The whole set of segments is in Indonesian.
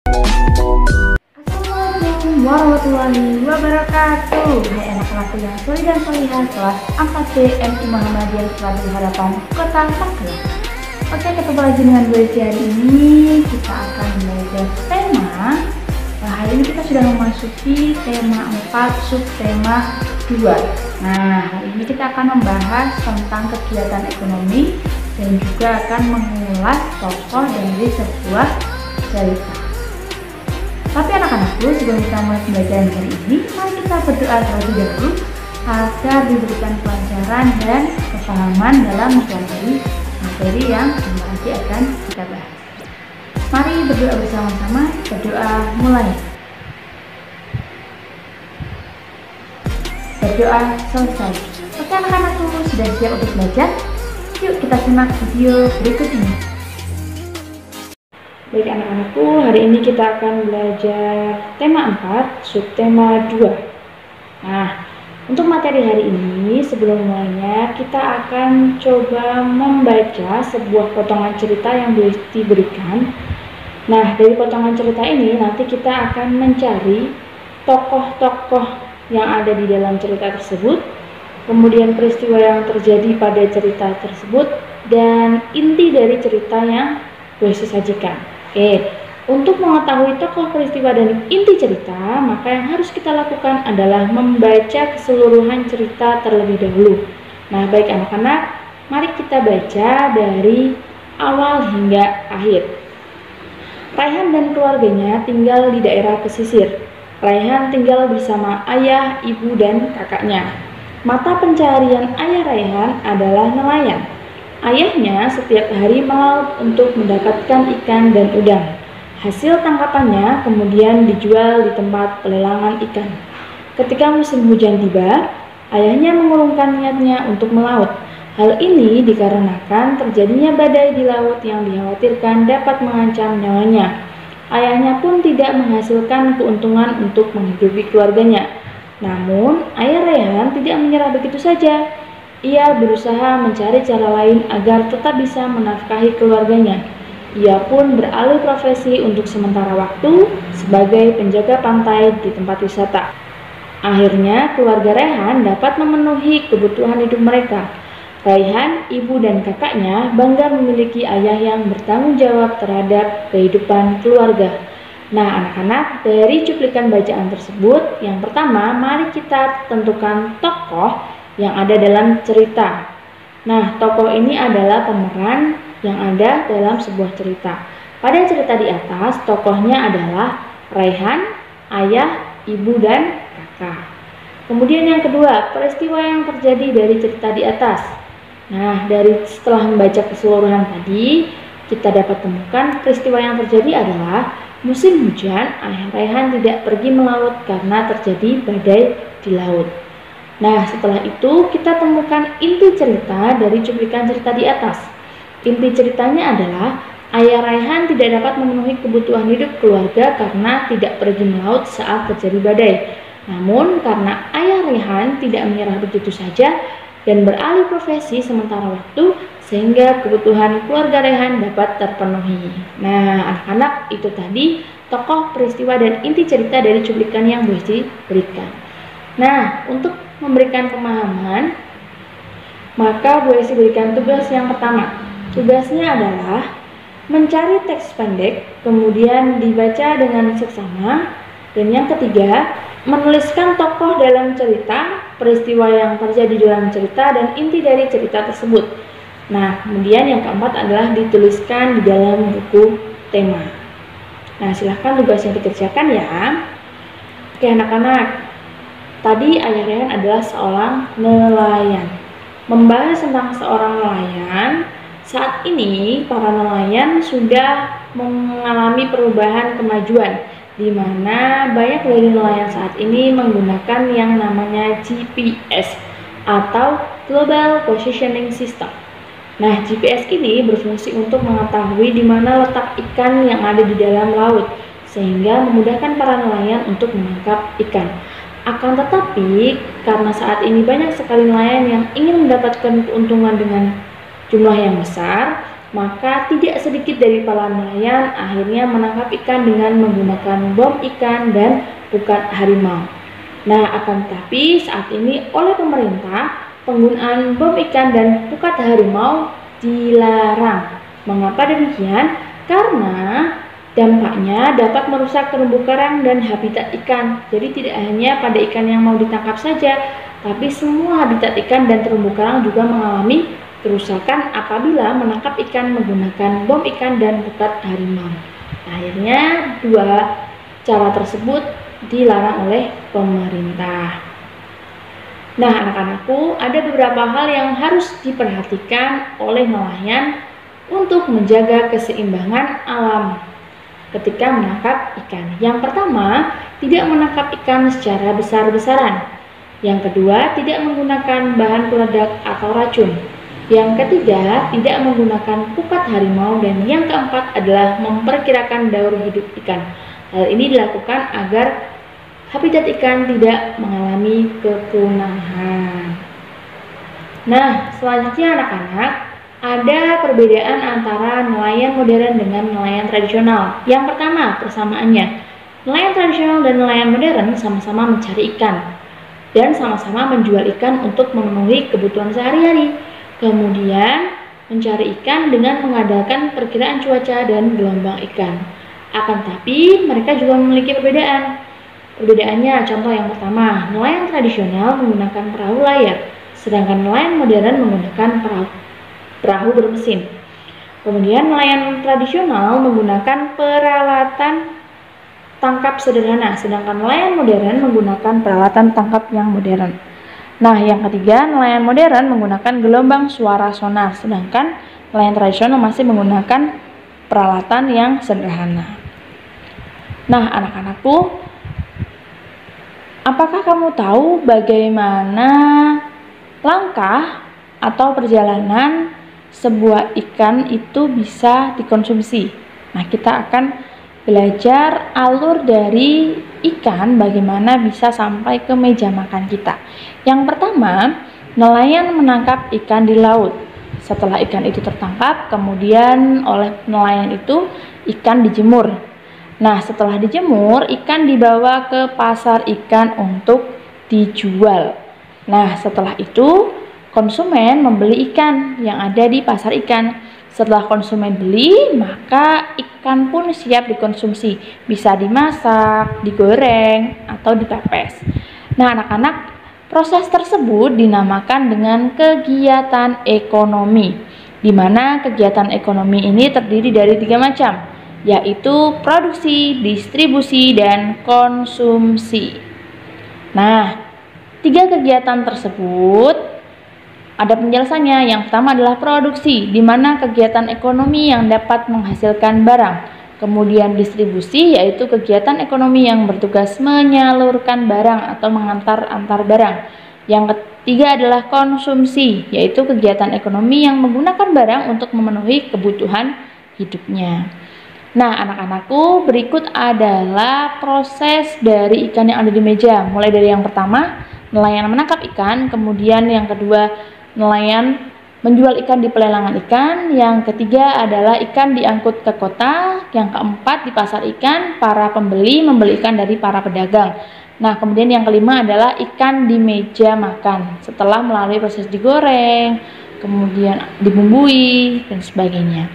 Assalamualaikum warahmatullahi wabarakatuh. Hai anak-anakku yang solih dan solihah kelas 4C MI Muhammadiyah Selalu Harapan Kota Magelang. Oke, ketemu lagi dengan gue hari ini. Kita akan belajar tema. Hari ini kita sudah memasuki tema 4 subtema 2. Nah, hari ini kita akan membahas tentang kegiatan ekonomi dan juga akan mengulas tokoh dari sebuah cerita. Tapi anak-anakku, sebelum kita mulai pembelajaran hari ini, mari kita berdoa terlebih dahulu agar diberikan pelajaran dan kefahaman dalam mempelajari materi yang nanti akan kita bahas. Mari berdoa bersama-sama. Berdoa mulai. Berdoa selesai. Oke anak-anakku, sudah siap untuk belajar? Yuk kita simak video berikut ini. Baik anak-anakku, hari ini kita akan belajar tema 4, subtema 2. Nah, untuk materi hari ini, sebelum mulainya, kita akan coba membaca sebuah potongan cerita yang diberikan. Nah, dari potongan cerita ini, nanti kita akan mencari tokoh-tokoh yang ada di dalam cerita tersebut, kemudian peristiwa yang terjadi pada cerita tersebut, dan inti dari cerita yang gue sajikan. Oke, untuk mengetahui tokoh, peristiwa, dan inti cerita, maka yang harus kita lakukan adalah membaca keseluruhan cerita terlebih dahulu. Nah, baik anak-anak, mari kita baca dari awal hingga akhir. Raihan dan keluarganya tinggal di daerah pesisir. Raihan tinggal bersama ayah, ibu, dan kakaknya. Mata pencaharian ayah Raihan adalah nelayan. Ayahnya setiap hari melaut untuk mendapatkan ikan dan udang. Hasil tangkapannya kemudian dijual di tempat pelelangan ikan. Ketika musim hujan tiba, ayahnya mengurungkan niatnya untuk melaut. Hal ini dikarenakan terjadinya badai di laut yang dikhawatirkan dapat mengancam nyawanya. Ayahnya pun tidak menghasilkan keuntungan untuk menghidupi keluarganya. Namun, ayah Raihan tidak menyerah begitu saja. Ia berusaha mencari cara lain agar tetap bisa menafkahi keluarganya. Ia pun beralih profesi untuk sementara waktu sebagai penjaga pantai di tempat wisata. Akhirnya, keluarga Raihan dapat memenuhi kebutuhan hidup mereka. Raihan, ibu, dan kakaknya bangga memiliki ayah yang bertanggung jawab terhadap kehidupan keluarga. Nah, anak-anak, dari cuplikan bacaan tersebut, yang pertama, mari kita tentukan tokoh yang ada dalam cerita. Nah, tokoh ini adalah pemeran yang ada dalam sebuah cerita. Pada cerita di atas, tokohnya adalah Raihan, ayah, ibu, dan kakak. Kemudian yang kedua, peristiwa yang terjadi dari cerita di atas. Nah, setelah membaca keseluruhan tadi, kita dapat temukan peristiwa yang terjadi adalah musim hujan, ayah Raihan tidak pergi melaut karena terjadi badai di laut. Nah, setelah itu kita temukan inti cerita dari cuplikan cerita di atas. Inti ceritanya adalah ayah Raihan tidak dapat memenuhi kebutuhan hidup keluarga karena tidak pergi melaut saat terjadi badai. Namun, karena ayah Raihan tidak menyerah begitu saja dan beralih profesi sementara waktu, sehingga kebutuhan keluarga Raihan dapat terpenuhi. Nah, anak-anak, itu tadi tokoh, peristiwa, dan inti cerita dari cuplikan yang Bu Esti berikan. Nah, untuk memberikan pemahaman, maka Bu Esti berikan tugas yang pertama. Tugasnya adalah mencari teks pendek, kemudian dibaca dengan seksama, dan yang ketiga, menuliskan tokoh dalam cerita, peristiwa yang terjadi dalam cerita, dan inti dari cerita tersebut. Nah, kemudian yang keempat adalah dituliskan di dalam buku tema. Nah, silahkan tugasnya dikerjakan ya. Oke anak-anak, tadi ayah Raihan adalah seorang nelayan. Membahas tentang seorang nelayan, saat ini para nelayan sudah mengalami perubahan kemajuan, di mana banyak dari nelayan saat ini menggunakan yang namanya GPS atau Global Positioning System. Nah, GPS ini berfungsi untuk mengetahui di mana letak ikan yang ada di dalam laut, sehingga memudahkan para nelayan untuk menangkap ikan. Akan tetapi, karena saat ini banyak sekali nelayan yang ingin mendapatkan keuntungan dengan jumlah yang besar, Maka tidak sedikit dari para nelayan akhirnya menangkap ikan dengan menggunakan bom ikan dan pukat harimau. Nah, akan tetapi saat ini oleh pemerintah penggunaan bom ikan dan pukat harimau dilarang. Mengapa demikian? Karena dampaknya dapat merusak terumbu karang dan habitat ikan. Jadi tidak hanya pada ikan yang mau ditangkap saja, tapi semua habitat ikan dan terumbu karang juga mengalami kerusakan apabila menangkap ikan menggunakan bom ikan dan pukat harimau. Akhirnya dua cara tersebut dilarang oleh pemerintah. Nah, anak-anakku, ada beberapa hal yang harus diperhatikan oleh nelayan untuk menjaga keseimbangan alam ketika menangkap ikan. Yang pertama, tidak menangkap ikan secara besar-besaran. Yang kedua, tidak menggunakan bahan peledak atau racun. Yang ketiga, tidak menggunakan pukat harimau. Dan yang keempat adalah memperkirakan daur hidup ikan. Hal ini dilakukan agar habitat ikan tidak mengalami kepunahan. Nah, selanjutnya anak-anak, ada perbedaan antara nelayan modern dengan nelayan tradisional. Yang pertama, persamaannya. Nelayan tradisional dan nelayan modern sama-sama mencari ikan dan sama-sama menjual ikan untuk memenuhi kebutuhan sehari-hari. Kemudian mencari ikan dengan mengadakan perkiraan cuaca dan gelombang ikan. Akan tetapi mereka juga memiliki perbedaan. Perbedaannya, contoh yang pertama, nelayan tradisional menggunakan perahu layar, sedangkan nelayan modern menggunakan perahu bermesin. Kemudian nelayan tradisional menggunakan peralatan tangkap sederhana, sedangkan nelayan modern menggunakan peralatan tangkap yang modern. Nah, yang ketiga, nelayan modern menggunakan gelombang suara sonar, sedangkan nelayan tradisional masih menggunakan peralatan yang sederhana. Nah, anak-anakku, apakah kamu tahu bagaimana langkah atau perjalanan sebuah ikan itu bisa dikonsumsi? Nah, kita akan belajar alur dari ikan bagaimana bisa sampai ke meja makan kita. Yang pertama, nelayan menangkap ikan di laut. Setelah ikan itu tertangkap, kemudian oleh nelayan itu ikan dijemur. Nah, setelah dijemur, ikan dibawa ke pasar ikan untuk dijual. Nah, setelah itu konsumen membeli ikan yang ada di pasar ikan. Setelah konsumen beli, maka ikan pun siap dikonsumsi. Bisa dimasak, digoreng, atau dipepes. Nah, anak-anak, proses tersebut dinamakan dengan kegiatan ekonomi, di mana kegiatan ekonomi ini terdiri dari 3 macam, yaitu produksi, distribusi, dan konsumsi. Nah, 3 kegiatan tersebut ada penjelasannya. Yang pertama adalah produksi, di mana kegiatan ekonomi yang dapat menghasilkan barang. Kemudian distribusi, yaitu kegiatan ekonomi yang bertugas menyalurkan barang atau mengantar-antar barang. Yang ketiga adalah konsumsi, yaitu kegiatan ekonomi yang menggunakan barang untuk memenuhi kebutuhan hidupnya. Nah, anak-anakku, berikut adalah proses dari ikan yang ada di meja. Mulai dari yang pertama, nelayan menangkap ikan. Kemudian yang kedua, nelayan menjual ikan di pelelangan ikan. Yang ketiga adalah ikan diangkut ke kota. Yang keempat, di pasar ikan para pembeli membeli ikan dari para pedagang. Nah, kemudian yang kelima adalah ikan di meja makan setelah melalui proses digoreng, kemudian dibumbui dan sebagainya.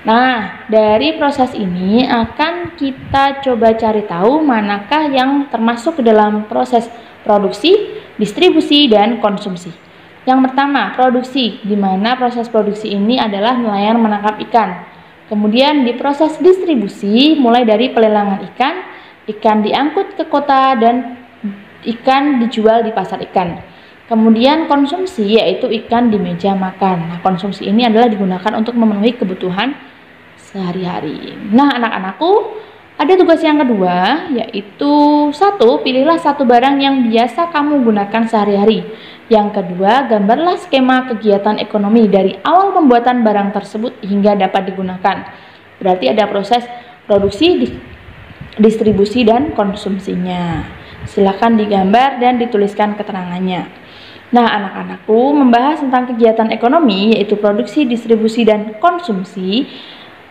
Nah, dari proses ini akan kita coba cari tahu manakah yang termasuk ke dalam proses produksi, distribusi, dan konsumsi. Yang pertama, produksi, di mana proses produksi ini adalah nelayan menangkap ikan. Kemudian di proses distribusi, mulai dari pelelangan ikan, ikan diangkut ke kota, dan ikan dijual di pasar ikan. Kemudian konsumsi, yaitu ikan di meja makan. Nah, konsumsi ini adalah digunakan untuk memenuhi kebutuhan sehari-hari. Nah, anak-anakku, ada tugas yang kedua, yaitu 1. Pilihlah satu barang yang biasa kamu gunakan sehari-hari. Yang kedua, gambarlah skema kegiatan ekonomi dari awal pembuatan barang tersebut hingga dapat digunakan. Berarti ada proses produksi, distribusi, dan konsumsinya. Silakan digambar dan dituliskan keterangannya. Nah, anak-anakku membahas tentang kegiatan ekonomi yaitu produksi, distribusi, dan konsumsi.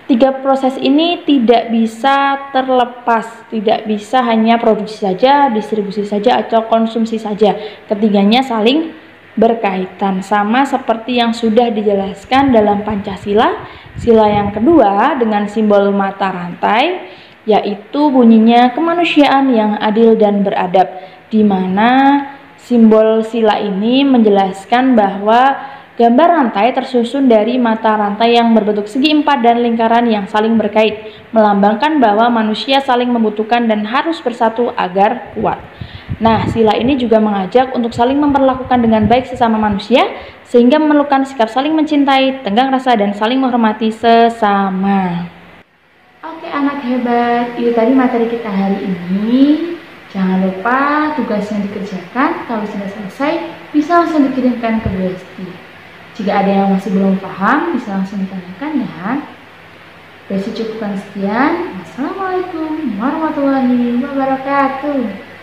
Tiga proses ini tidak bisa terlepas, tidak bisa hanya produksi saja, distribusi saja, atau konsumsi saja. Ketiganya saling berkaitan, sama seperti yang sudah dijelaskan dalam Pancasila. Sila yang kedua dengan simbol mata rantai, yaitu bunyinya kemanusiaan yang adil dan beradab, di mana simbol sila ini menjelaskan bahwa gambar rantai tersusun dari mata rantai yang berbentuk segi empat dan lingkaran yang saling berkait, melambangkan bahwa manusia saling membutuhkan dan harus bersatu agar kuat. Nah, sila ini juga mengajak untuk saling memperlakukan dengan baik sesama manusia, sehingga memerlukan sikap saling mencintai, tenggang rasa, dan saling menghormati sesama. Oke anak hebat, itu tadi materi kita hari ini. Jangan lupa tugasnya dikerjakan, kalau sudah selesai bisa langsung dikirimkan ke Bu Esti. Jika ada yang masih belum paham, bisa langsung ditanyakan ya. Besi cukupkan sekian. Wassalamualaikum warahmatullahi wabarakatuh.